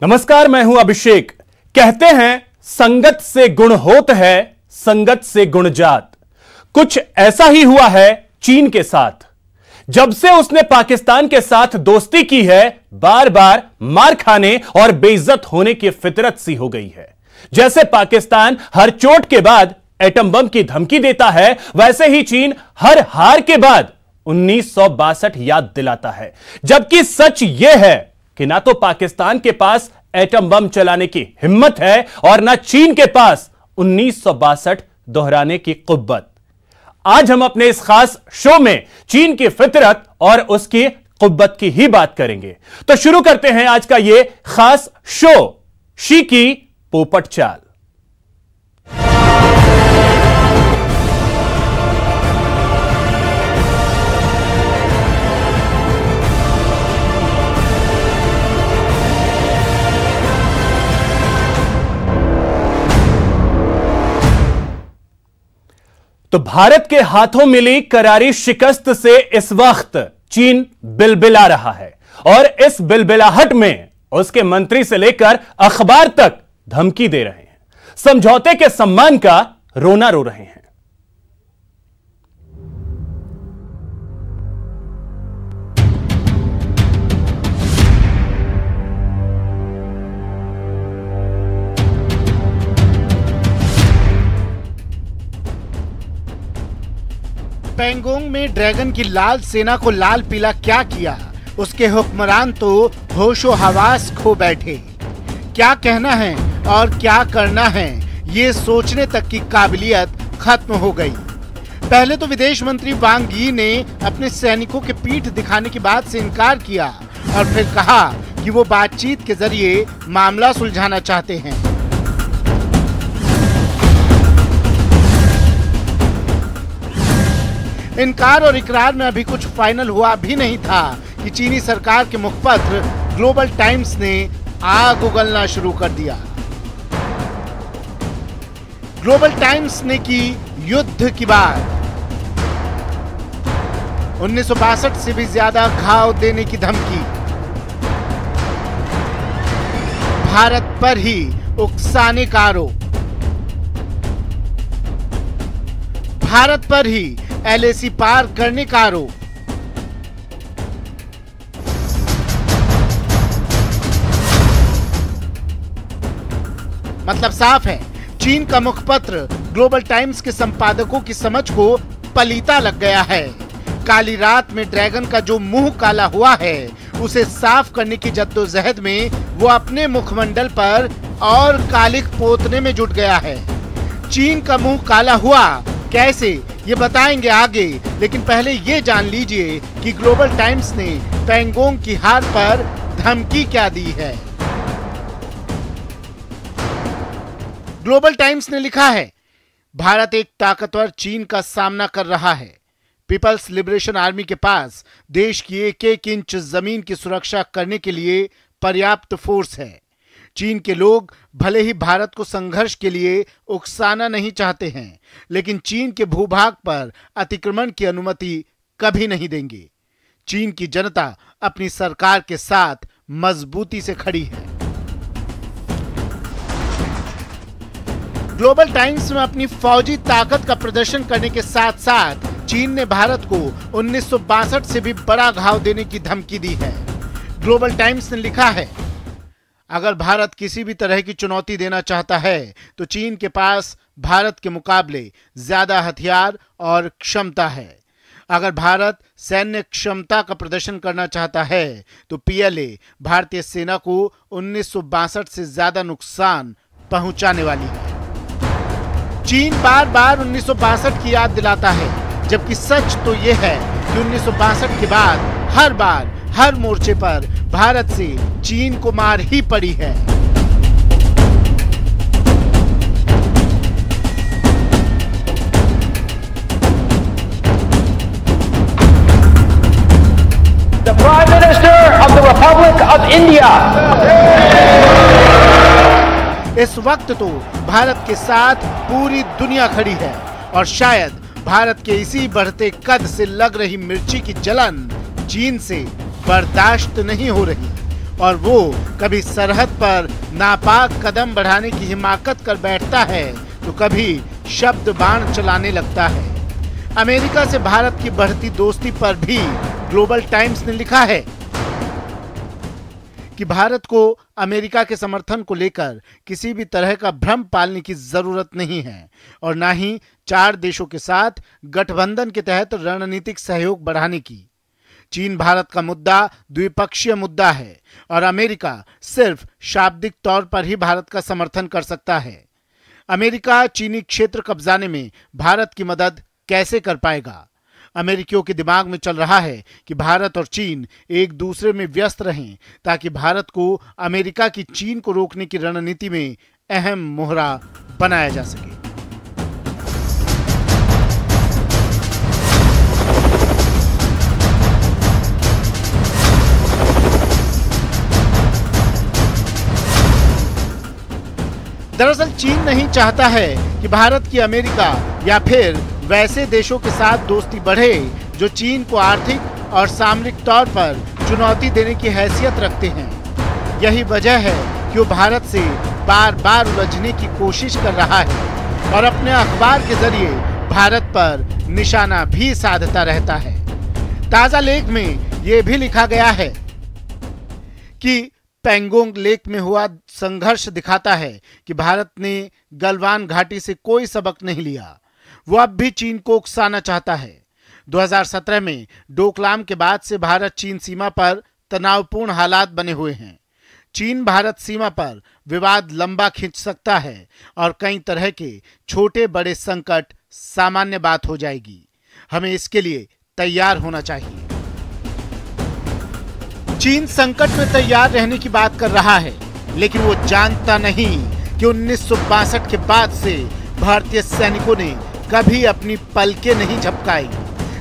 नमस्कार, मैं हूं अभिषेक। कहते हैं संगत से गुण होत है, संगत से गुण जात। कुछ ऐसा ही हुआ है चीन के साथ। जब से उसने पाकिस्तान के साथ दोस्ती की है, बार बार मार खाने और बेइज्जत होने की फितरत सी हो गई है। जैसे पाकिस्तान हर चोट के बाद एटम बम की धमकी देता है, वैसे ही चीन हर हार के बाद 1962 याद दिलाता है। जबकि सच यह है कि ना तो पाकिस्तान के पास एटम बम चलाने की हिम्मत है और ना चीन के पास 1962 दोहराने की कुव्वत। आज हम अपने इस खास शो में चीन की फितरत और उसकी कुव्वत की ही बात करेंगे। तो शुरू करते हैं आज का यह खास शो, शी की पोपट चाल। तो भारत के हाथों मिली करारी शिकस्त से इस वक्त चीन बिलबिला रहा है और इस बिलबिलाहट में उसके मंत्री से लेकर अखबार तक धमकी दे रहे हैं, समझौते के सम्मान का रोना रो रहे हैं। पैंगोंग में ड्रैगन की लाल सेना को लाल पीला क्या किया, उसके हुक्मरान तो होशो हवास खो बैठे। क्या कहना है और क्या करना है, ये सोचने तक की काबिलियत खत्म हो गई। पहले तो विदेश मंत्री वांग यी ने अपने सैनिकों के पीठ दिखाने की बात से इनकार किया और फिर कहा कि वो बातचीत के जरिए मामला सुलझाना चाहते हैं। इनकार और इकरार में अभी कुछ फाइनल हुआ भी नहीं था कि चीनी सरकार के मुखपत्र ग्लोबल टाइम्स ने आग उगलना शुरू कर दिया। ग्लोबल टाइम्स ने की युद्ध की बात। 1962 से भी ज्यादा घाव देने की धमकी। भारत पर ही उकसाने का आरोप। भारत पर ही LAC पार करने का आरोप। मतलब साफ है, चीन का मुखपत्र ग्लोबल टाइम्स के संपादकों की समझ को पलीता लग गया है। काली रात में ड्रैगन का जो मुंह काला हुआ है, उसे साफ करने की जद्दोजहद में वो अपने मुखमंडल पर और कालिक पोतने में जुट गया है। चीन का मुंह काला हुआ कैसे, ये बताएंगे आगे, लेकिन पहले ये जान लीजिए कि ग्लोबल टाइम्स ने पैंगोंग की हार पर धमकी क्या दी है। ग्लोबल टाइम्स ने लिखा है, भारत एक ताकतवर चीन का सामना कर रहा है। पीपल्स लिबरेशन आर्मी के पास देश की एक एक इंच जमीन की सुरक्षा करने के लिए पर्याप्त फोर्स है। चीन के लोग भले ही भारत को संघर्ष के लिए उकसाना नहीं चाहते हैं, लेकिन चीन के भूभाग पर अतिक्रमण की अनुमति कभी नहीं देंगे। चीन की जनता अपनी सरकार के साथ मजबूती से खड़ी है। ग्लोबल टाइम्स में अपनी फौजी ताकत का प्रदर्शन करने के साथ साथ चीन ने भारत को 1962 से भी बड़ा घाव देने की धमकी दी है। ग्लोबल टाइम्स ने लिखा है, अगर भारत किसी भी तरह की चुनौती देना चाहता है तो चीन के पास भारत के मुकाबले ज्यादा हथियार और क्षमता है। अगर भारत सैन्य क्षमता का प्रदर्शन करना चाहता है तो PLA भारतीय सेना को 1962 से ज्यादा नुकसान पहुंचाने वाली है। चीन बार बार 1962 की याद दिलाता है, जबकि सच तो यह है कि 1962 के बाद हर बार हर मोर्चे पर भारत से चीन को मार ही पड़ी है। The Prime Minister of the Republic of India. इस वक्त तो भारत के साथ पूरी दुनिया खड़ी है और शायद भारत के इसी बढ़ते कद से लग रही मिर्ची की जलन चीन से बर्दाश्त नहीं हो रही। और वो कभी सरहद पर नापाक कदम बढ़ाने की हिमाकत कर बैठता है तो कभी शब्द बाण चलाने लगता है। अमेरिका से भारत की बढ़ती दोस्ती पर भी ग्लोबल टाइम्स ने लिखा है कि भारत को अमेरिका के समर्थन को लेकर किसी भी तरह का भ्रम पालने की जरूरत नहीं है और ना ही 4 देशों के साथ गठबंधन के तहत रणनीतिक सहयोग बढ़ाने की। चीन भारत का मुद्दा द्विपक्षीय मुद्दा है और अमेरिका सिर्फ शाब्दिक तौर पर ही भारत का समर्थन कर सकता है। अमेरिका चीनी क्षेत्र कब्जाने में भारत की मदद कैसे कर पाएगा? अमेरिकियों के दिमाग में चल रहा है कि भारत और चीन एक दूसरे में व्यस्त रहें ताकि भारत को अमेरिका की चीन को रोकने की रणनीति में अहम मोहरा बनाया जा सके। दरअसल चीन नहीं चाहता है कि भारत की अमेरिका या फिर वैसे देशों के साथ दोस्ती बढ़े जो चीन को आर्थिक और सामरिक तौर पर चुनौती देने की हैसियत रखते हैं। यही वजह है कि वो भारत से बार बार उलझने की कोशिश कर रहा है और अपने अखबार के जरिए भारत पर निशाना भी साधता रहता है। ताजा लेख में ये भी लिखा गया है कि पेंगोंग लेक में हुआ संघर्ष दिखाता है कि भारत ने गलवान घाटी से कोई सबक नहीं लिया। वो अब भी चीन को उकसाना चाहता है। 2017 में डोकलाम के बाद से भारत चीन सीमा पर तनावपूर्ण हालात बने हुए हैं। चीन भारत सीमा पर विवाद लंबा खींच सकता है और कई तरह के छोटे बड़े संकट सामान्य बात हो जाएगी। हमें इसके लिए तैयार होना चाहिए। चीन संकट में तैयार रहने की बात कर रहा है, लेकिन वो जानता नहीं कि 1962 के बाद से भारतीय सैनिकों ने कभी अपनी पलकें नहीं झपकाई,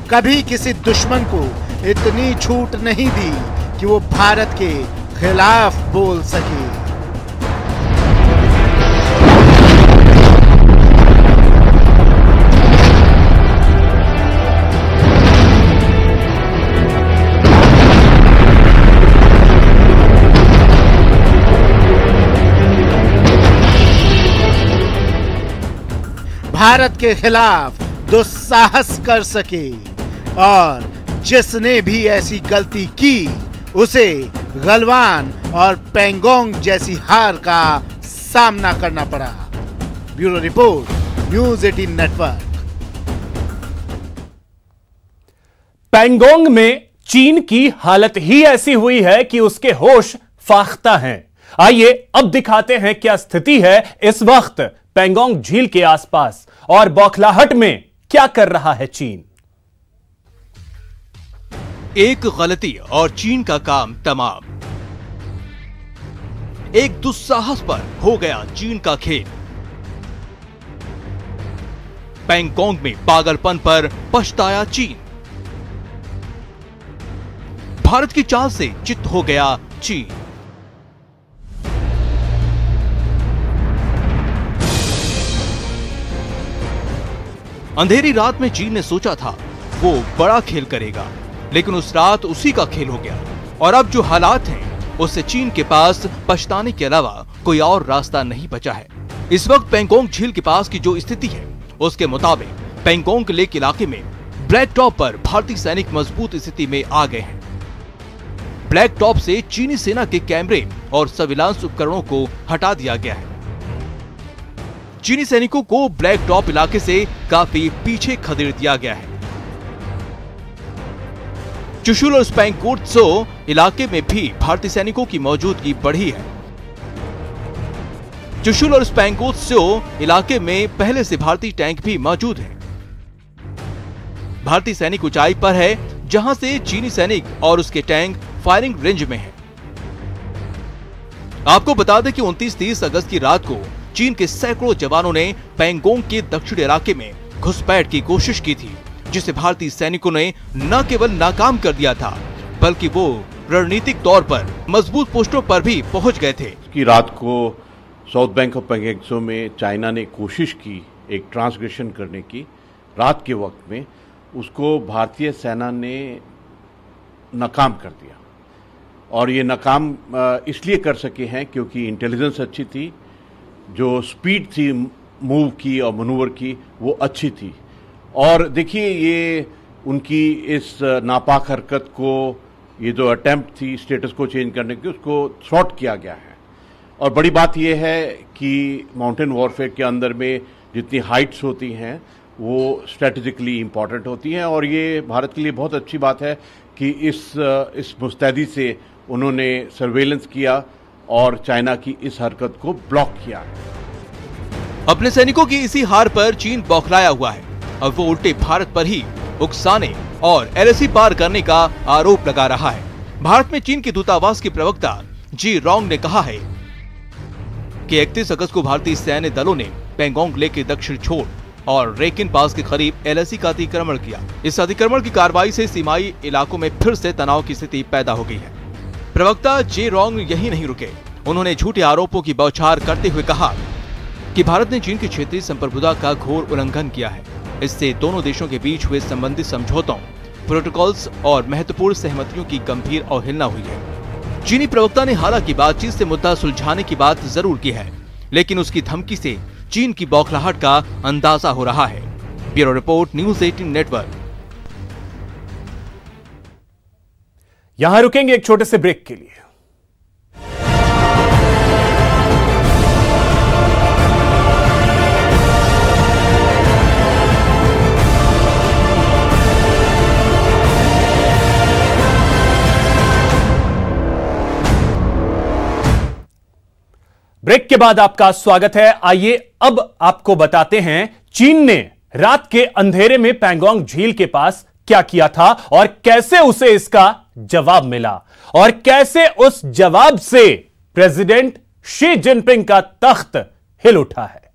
कभी किसी दुश्मन को इतनी छूट नहीं दी कि वो भारत के खिलाफ बोल सके। भारत के खिलाफ दुस्साहस कर सके और जिसने भी ऐसी गलती की उसे गलवान और पेंगोंग जैसी हार का सामना करना पड़ा। Bureau report, news 18 network. Pangong में चीन की हालत ही ऐसी हुई है कि उसके होश फाख्ता हैं। आइए अब दिखाते हैं क्या स्थिति है इस वक्त पेंगोंग झील के आसपास और बौखलाहट में क्या कर रहा है चीन। एक गलती और चीन का काम तमाम। एक दुस्साहस पर हो गया चीन का खेल। पेंगोंग में पागलपन पर पछताया चीन। भारत की चाल से चित हो गया चीन। अंधेरी रात में चीन ने सोचा था वो बड़ा खेल करेगा, लेकिन उस रात उसी का खेल हो गया और अब जो हालात हैं उससे चीन के पास पछताने के अलावा कोई और रास्ता नहीं बचा है। इस वक्त पेंगोंग झील के पास की जो स्थिति है उसके मुताबिक पेंगोंग लेक इलाके में ब्लैक टॉप पर भारतीय सैनिक मजबूत स्थिति में आ गए हैं। ब्लैक टॉप से चीनी सेना के कैमरे और सर्विलांस उपकरणों को हटा दिया गया है। चीनी सैनिकों को ब्लैक टॉप इलाके से काफी पीछे खदेड़ दिया गया है। चुशुल और स्पैंगोत्सो इलाके में भी भारतीय सैनिकों की मौजूदगी बढ़ी है। चुशुल और स्पैंगोत्सो इलाके में पहले से भारतीय टैंक भी मौजूद हैं। भारतीय सैनिक ऊंचाई पर है जहां से चीनी सैनिक और उसके टैंक फायरिंग रेंज में हैं। आपको बता दें कि 29-30 अगस्त की रात को चीन के सैकड़ों जवानों ने पेंगोंग के दक्षिण इलाके में घुसपैठ की कोशिश की थी, जिसे भारतीय सैनिकों ने न केवल नाकाम कर दिया था बल्कि वो रणनीतिक तौर पर मजबूत पोस्टों पर भी पहुंच गए थे। की रात को साउथ बैंक ऑफ पेंगोंग में चाइना ने कोशिश की एक ट्रांसग्रेशन करने की। रात के वक्त में, उसको भारतीय सेना ने नाकाम कर दिया। और ये नाकाम इसलिए कर सके हैं क्योंकि इंटेलिजेंस अच्छी थी, जो स्पीड थी मूव की और मनूवर की वो अच्छी थी। और देखिए ये उनकी इस नापाक हरकत को, ये जो अटेम्प्ट थी स्टेटस को चेंज करने की, उसको थ्वॉट किया गया है। और बड़ी बात यह है कि माउंटेन वॉरफेयर के अंदर में जितनी हाइट्स होती हैं वो स्ट्रेटेजिकली इम्पॉर्टेंट होती हैं, और ये भारत के लिए बहुत अच्छी बात है कि इस मुस्तैदी से उन्होंने सर्वेलेंस किया और चाइना की इस हरकत को ब्लॉक किया। अपने सैनिकों की इसी हार पर चीन बौखलाया हुआ है। अब वो उल्टे भारत पर ही उकसाने और एलएसी पार करने का आरोप लगा रहा है। भारत में चीन के दूतावास के प्रवक्ता जी रोंग ने कहा है कि 31 अगस्त को भारतीय सैन्य दलों ने पेंगोंग लेक के दक्षिण छोर और रेकिन पास के करीब एलएसी का अतिक्रमण किया। इस अतिक्रमण की कार्रवाई से सीमाई इलाकों में फिर से तनाव की स्थिति पैदा हो गई है। प्रवक्ता जे रोंग यही नहीं रुके, उन्होंने झूठे आरोपों की बौछार करते हुए कहा कि भारत ने चीन की क्षेत्रीय संप्रभुता का घोर उल्लंघन किया है। इससे दोनों देशों के बीच हुए संबंधित समझौतों, प्रोटोकॉल्स और महत्वपूर्ण सहमतियों की गंभीर अवहेलना हुई है। चीनी प्रवक्ता ने हालांकि बातचीत से मुद्दा सुलझाने की बात जरूर की है, लेकिन उसकी धमकी से चीन की बौखलाहट का अंदाजा हो रहा है। Bureau report, news 18 network. यहां रुकेंगे एक छोटे से ब्रेक के लिए। ब्रेक के बाद आपका स्वागत है। आइए अब आपको बताते हैं चीन ने रात के अंधेरे में पैंगोंग झील के पास क्या किया था और कैसे उसे इसका जवाब मिला, और कैसे उस जवाब से प्रेसिडेंट शी जिनपिंग का तख्त हिल उठा है।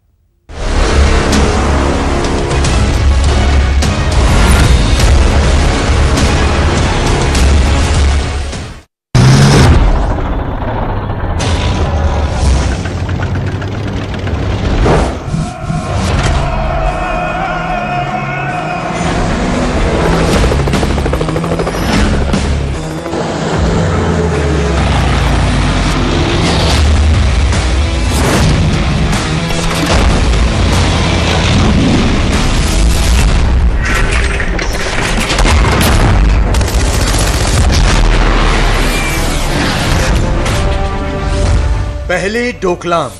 पहले डोकलाम,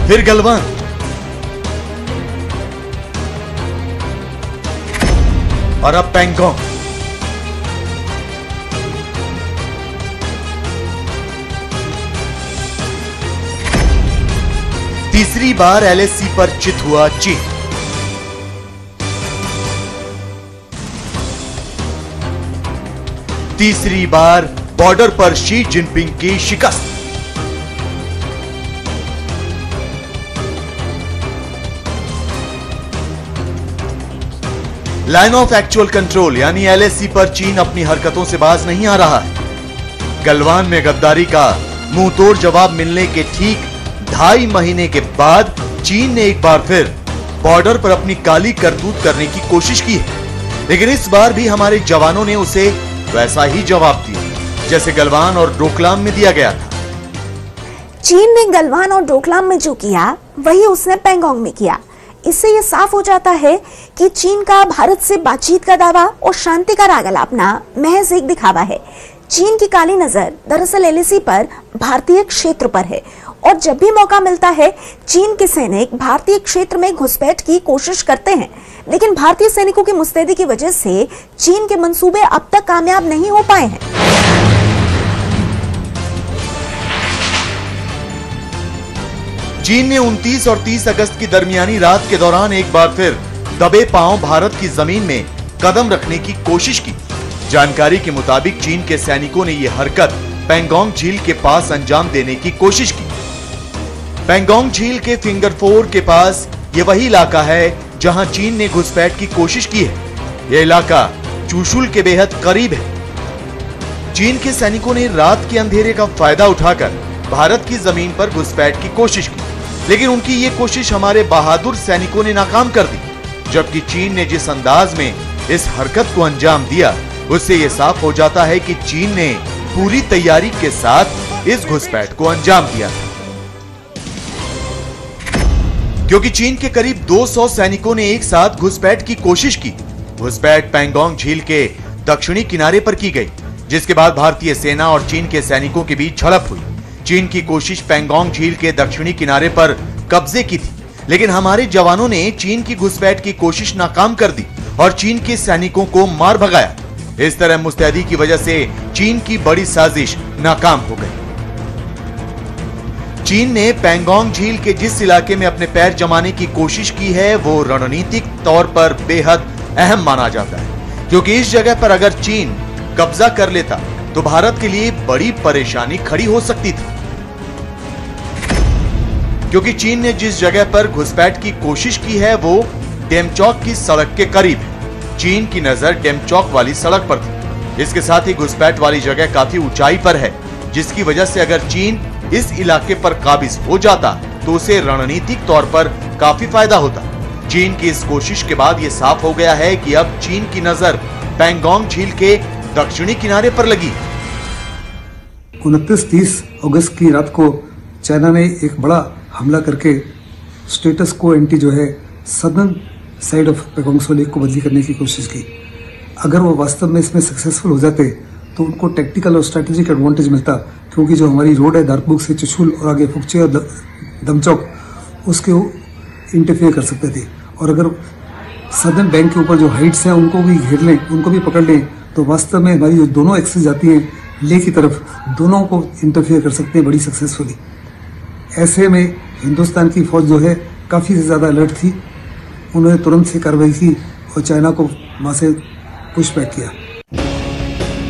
फिर गलवान, और अब पैंगोंग। तीसरी बार एलएसी पर चित हुआ चीन। तीसरी बार बॉर्डर पर शी जिनपिंग की शिकस्त। लाइन ऑफ एक्चुअल कंट्रोल यानी एलएसी पर चीन अपनी हरकतों से बाज नहीं आ रहा है। गलवान में गद्दारी का मुंह तोड़ जवाब मिलने के ठीक 2.5 महीने के बाद चीन ने एक बार फिर बॉर्डर पर अपनी काली करतूत करने की कोशिश की है, लेकिन इस बार भी हमारे जवानों ने उसे वैसा ही जवाब दिया जैसे गलवान और डोकलाम में दिया गया था। चीन ने गलवान और डोकलाम में जो किया वही उसने पैंगोंग में किया। इससे यह साफ हो जाता है कि चीन का भारत से बातचीत का दावा और शांति का राग अलापना महज एक दिखावा है। चीन की काली नजर दरअसल एलएसी पर भारतीय क्षेत्र पर है, और जब भी मौका मिलता है चीन के सैनिक भारतीय क्षेत्र में घुसपैठ की कोशिश करते हैं, लेकिन भारतीय सैनिकों की मुस्तैदी की वजह से चीन के मंसूबे अब तक कामयाब नहीं हो पाए हैं। चीन ने 29 और 30 अगस्त की दरमियानी रात के दौरान एक बार फिर दबे पांव भारत की जमीन में कदम रखने की कोशिश की। जानकारी के मुताबिक चीन के सैनिकों ने यह हरकत पैंगोंग झील के पास अंजाम देने की कोशिश की। पैंगोंग झील के फिंगर 4 के पास यह वही इलाका है जहां चीन ने घुसपैठ की कोशिश की है। यह इलाका चुशुल के बेहद करीब है। चीन के सैनिकों ने रात के अंधेरे का फायदा उठाकर भारत की जमीन पर घुसपैठ की कोशिश की, लेकिन उनकी ये कोशिश हमारे बहादुर सैनिकों ने नाकाम कर दी। जबकि चीन ने जिस अंदाज में इस हरकत को अंजाम दिया, उससे यह साफ हो जाता है कि चीन ने पूरी तैयारी के साथ इस घुसपैठ को अंजाम दिया था। क्योंकि चीन के करीब 200 सैनिकों ने एक साथ घुसपैठ की कोशिश की। घुसपैठ पैंगोंग झील के दक्षिणी किनारे पर की गई, जिसके बाद भारतीय सेना और चीन के सैनिकों के बीच झड़प हुई। चीन की कोशिश पैंगोंग झील के दक्षिणी किनारे पर कब्जे की थी, लेकिन हमारे जवानों ने चीन की घुसपैठ की कोशिश नाकाम कर दी और चीन के सैनिकों को मार भगाया। इस तरह मुस्तैदी की वजह से चीन की बड़ी साजिश नाकाम हो गई। चीन ने पैंगोंग झील के जिस इलाके में अपने पैर जमाने की कोशिश की है, वो रणनीतिक तौर पर बेहद अहम माना जाता है, क्योंकि इस जगह पर अगर चीन कब्जा कर लेता तो भारत के लिए बड़ी परेशानी खड़ी हो सकती थी। क्योंकि चीन ने जिस जगह पर घुसपैठ की कोशिश की है वो डेमचौक की सड़क के करीब है। चीन की नजर डेमचौक वाली सड़क पर थी। इसके साथ ही घुसपैठ वाली जगह काफी ऊंचाई पर है, जिसकी वजह से अगर चीन इस इलाके पर काबिज हो जाता तो उसे रणनीतिक तौर पर काफी फायदा होता। चीन की इस कोशिश के बाद यह साफ हो गया है कि अब चीन की नजर पैंगोंग झील के दक्षिणी किनारे पर लगी। 29-30 अगस्त की रात को चाइना ने एक बड़ा हमला करके स्टेटस को एंटी जो है southern side of Pangong Tso lake को बदली करने की कोशिश की। अगर वो वास्तव में इसमें सक्सेसफुल हो जाते तो उनको टेक्टिकल और स्ट्रैटेजिक एडवांटेज मिलता, क्योंकि जो हमारी रोड है दार्तबुक से चुशुल और आगे फुकचे और दमचौक, उसके इंटरफेयर कर सकते थे। और अगर सदर्न बैंक के ऊपर जो हाइट्स हैं उनको भी घेर लें, उनको भी पकड़ लें, तो वास्तव में हमारी जो दोनों एक्सेस जाती हैं ले की तरफ, दोनों को इंटरफेयर कर सकते हैं बड़ी सक्सेसफुली। ऐसे में हिंदुस्तान की फौज जो है काफ़ी ज़्यादा अलर्ट थी। उन्होंने तुरंत से कार्रवाई की और चाइना को वहां से पुशबैक किया।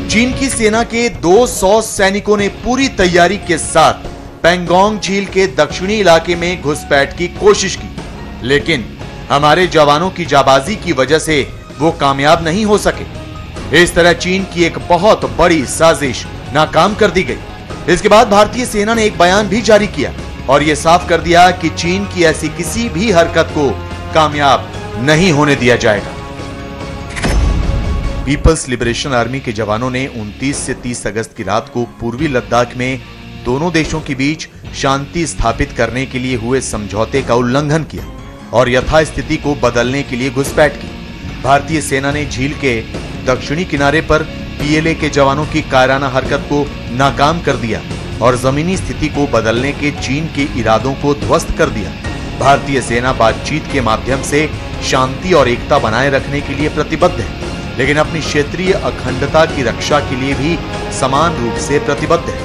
चीन की सेना के 200 सैनिकों ने पूरी तैयारी के साथ पैंगोंग झील के दक्षिणी इलाके में घुसपैठ की कोशिश की, लेकिन हमारे जवानों की जाबाजी की वजह से वो कामयाब नहीं हो सके। इस तरह चीन की एक बहुत बड़ी साजिश नाकाम कर दी गई। इसके बाद भारतीय सेना ने एक बयान भी जारी किया और यह साफ कर दिया कि चीन की ऐसी किसी भी हरकत को कामयाब नहीं होने दिया जाएगा। पीपल्स लिबरेशन आर्मी के जवानों ने 29 से 30 अगस्त की रात को पूर्वी लद्दाख में दोनों देशों के बीच शांति स्थापित करने के लिए हुए समझौते का उल्लंघन किया और यथास्थिति को बदलने के लिए घुसपैठ की। भारतीय सेना ने झील के दक्षिणी किनारे पर पीएलए के जवानों की कायराना हरकत को नाकाम कर दिया और जमीनी स्थिति को बदलने के चीन के इरादों को ध्वस्त कर दिया। भारतीय सेना बातचीत के माध्यम से शांति और एकता बनाए रखने के लिए प्रतिबद्ध है, लेकिन अपनी क्षेत्रीय अखंडता की रक्षा के लिए भी समान रूप से प्रतिबद्ध है।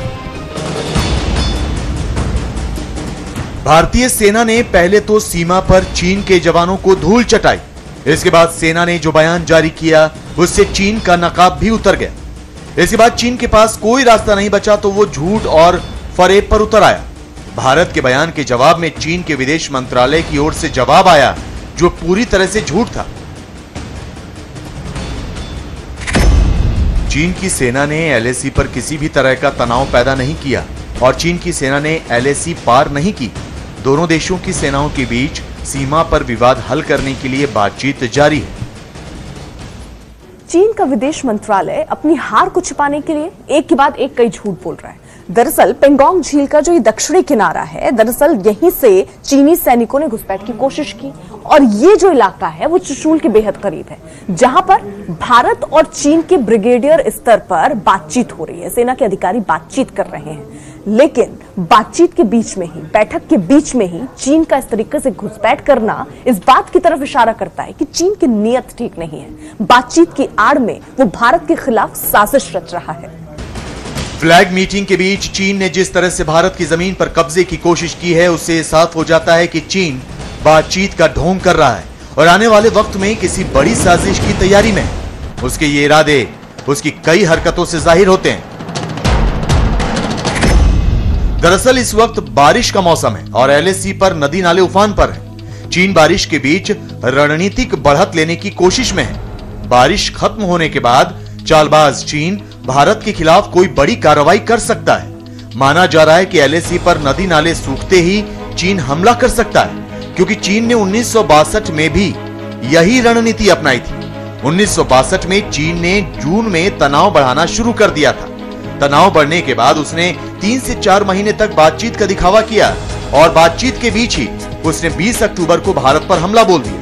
भारतीय सेना ने पहले तो सीमा पर चीन के जवानों को धूल चटाई। इसके बाद सेना ने जो बयान जारी किया उससे चीन का नकाब भी उतर गया। इसके बाद चीन के पास कोई रास्ता नहीं बचा तो वो झूठ और फरेब पर उतर आया। भारत के बयान के जवाब में चीन के विदेश मंत्रालय की ओर से जवाब आया जो पूरी तरह से झूठ था। चीन की सेना ने एलएसी पर किसी भी तरह का तनाव पैदा नहीं किया और चीन की सेना ने एलएसी पार नहीं की। दोनों देशों की सेनाओं के बीच सीमा पर विवाद हल करने के लिए बातचीत जारी है। चीन का विदेश मंत्रालय अपनी हार को छिपाने के लिए एक के बाद एक कई झूठ बोल रहा है। दरअसल पेंगोंग झील का जो ये दक्षिणी किनारा है, दरअसल यहीं से चीनी सैनिकों ने घुसपैठ की कोशिश की और ये जो इलाका है वो चुशुल के बेहद करीब है, जहां पर भारत और चीन के ब्रिगेडियर स्तर पर बातचीत हो रही है। सेना के अधिकारी बातचीत कर रहे हैं, लेकिन बातचीत के बीच में ही, बैठक के बीच में ही चीन का इस तरीके से घुसपैठ करना इस बात की तरफ इशारा करता है कि चीन की नीयत ठीक नहीं है। बातचीत की आड़ में वो भारत के खिलाफ साजिश रच रहा है। फ्लैग मीटिंग के बीच चीन ने जिस तरह से भारत की जमीन पर कब्जे की कोशिश की है उससे साफ हो जाता है कि चीन बातचीत का ढोंग कर रहा है और आने वाले वक्त में किसी बड़ी साजिश की तैयारी में है। उसके ये इरादे उसकी कई हरकतों से जाहिर होते हैं। दरअसल इस वक्त बारिश का मौसम है और एलएसी पर नदी नाले उफान पर है। चीन बारिश के बीच रणनीतिक बढ़त लेने की कोशिश में है। बारिश खत्म होने के बाद चालबाज चीन भारत के खिलाफ कोई बड़ी कार्रवाई कर सकता है। माना जा रहा है कि एलएसी पर नदी नाले सूखते ही चीन हमला कर सकता है, क्योंकि चीन ने 1962 में भी यही रणनीति अपनाई थी। 1962 में चीन ने जून में तनाव बढ़ाना शुरू कर दिया था। तनाव बढ़ने के बाद उसने 3 से 4 महीने तक बातचीत का दिखावा किया और बातचीत के बीच ही उसने 20 अक्टूबर को भारत पर हमला बोल दिया।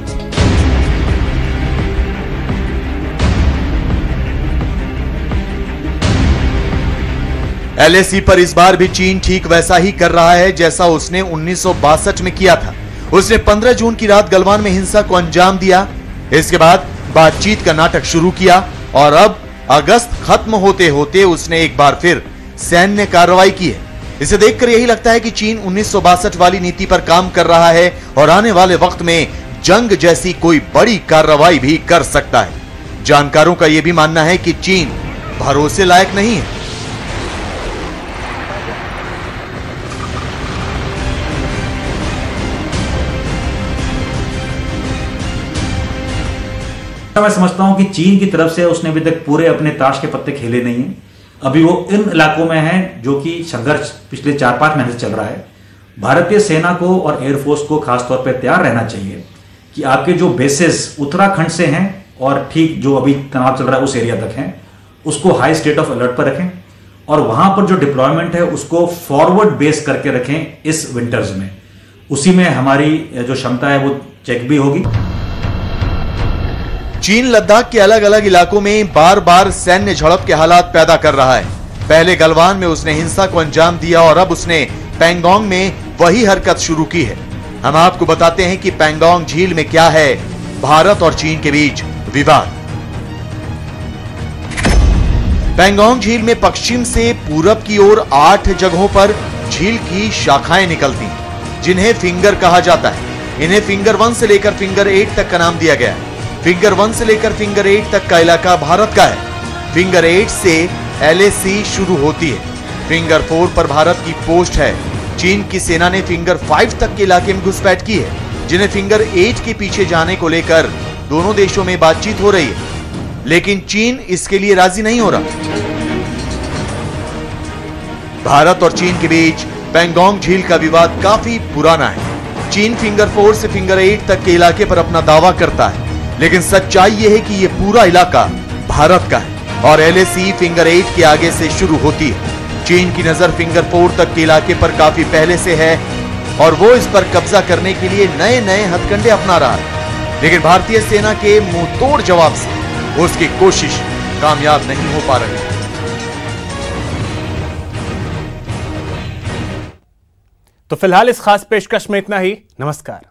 LAC पर इस बार भी चीन ठीक वैसा ही कर रहा है जैसा उसने 1962 में किया था। उसने 15 जून की रात गलवान में हिंसा को अंजाम दिया। इसके बाद बातचीत का नाटक शुरू किया और अब अगस्त खत्म होते होते उसने एक बार फिर सैन्य कार्रवाई की है। इसे देखकर यही लगता है कि चीन 1962 वाली नीति पर काम कर रहा है और आने वाले वक्त में जंग जैसी कोई बड़ी कार्रवाई भी कर सकता है। जानकारों का यह भी मानना है कि चीन भरोसे लायक नहीं है। मैं समझता हूं कि चीन की तरफ से उसने अभी तक पूरे अपने ताश के पत्ते खेले नहीं हैं। अभी वो इन इलाकों में है जो कि संघर्ष पिछले 4-5 महीने से चल रहा है। भारतीय सेना को और एयरफोर्स को खासतौर पर तैयार रहना चाहिए कि आपके जो बेसेस उत्तराखंड से हैं और ठीक जो अभी तनाव चल रहा है उस एरिया तक हैं, उसको हाई स्टेट ऑफ अलर्ट पर रखें और वहां पर जो डिप्लॉयमेंट है उसको फॉरवर्ड बेस करके रखें इस विंटर्स में। उसी में हमारी जो क्षमता है वो चेक भी होगी। चीन लद्दाख के अलग अलग इलाकों में बार बार सैन्य झड़प के हालात पैदा कर रहा है। पहले गलवान में उसने हिंसा को अंजाम दिया और अब उसने पैंगोंग में वही हरकत शुरू की है। हम आपको बताते हैं कि पैंगोंग झील में क्या है भारत और चीन के बीच विवाद। पैंगोंग झील में पश्चिम से पूरब की ओर 8 जगहों पर झील की शाखाएं निकलती हैं, जिन्हें फिंगर कहा जाता है। इन्हें फिंगर 1 से लेकर फिंगर 8 तक का नाम दिया गया है। फिंगर 1 से लेकर फिंगर 8 तक का इलाका भारत का है। फिंगर 8 से LAC शुरू होती है। फिंगर 4 पर भारत की पोस्ट है। चीन की सेना ने फिंगर 5 तक के इलाके में घुसपैठ की है, जिन्हें फिंगर 8 के पीछे जाने को लेकर दोनों देशों में बातचीत हो रही है, लेकिन चीन इसके लिए राजी नहीं हो रहा। भारत और चीन के बीच पैंगोंग झील का विवाद काफी पुराना है। चीन फिंगर 4 से फिंगर 8 तक के इलाके पर अपना दावा करता है, लेकिन सच्चाई यह है कि यह पूरा इलाका भारत का है और LAC फिंगर 8 के आगे से शुरू होती है। चीन की नजर फिंगर 4 तक के इलाके पर काफी पहले से है और वो इस पर कब्जा करने के लिए नए नए हथकंडे अपना रहा है, लेकिन भारतीय सेना के मुंह तोड़ जवाब से उसकी कोशिश कामयाब नहीं हो पा रही। तो फिलहाल इस खास पेशकश में इतना ही। नमस्कार।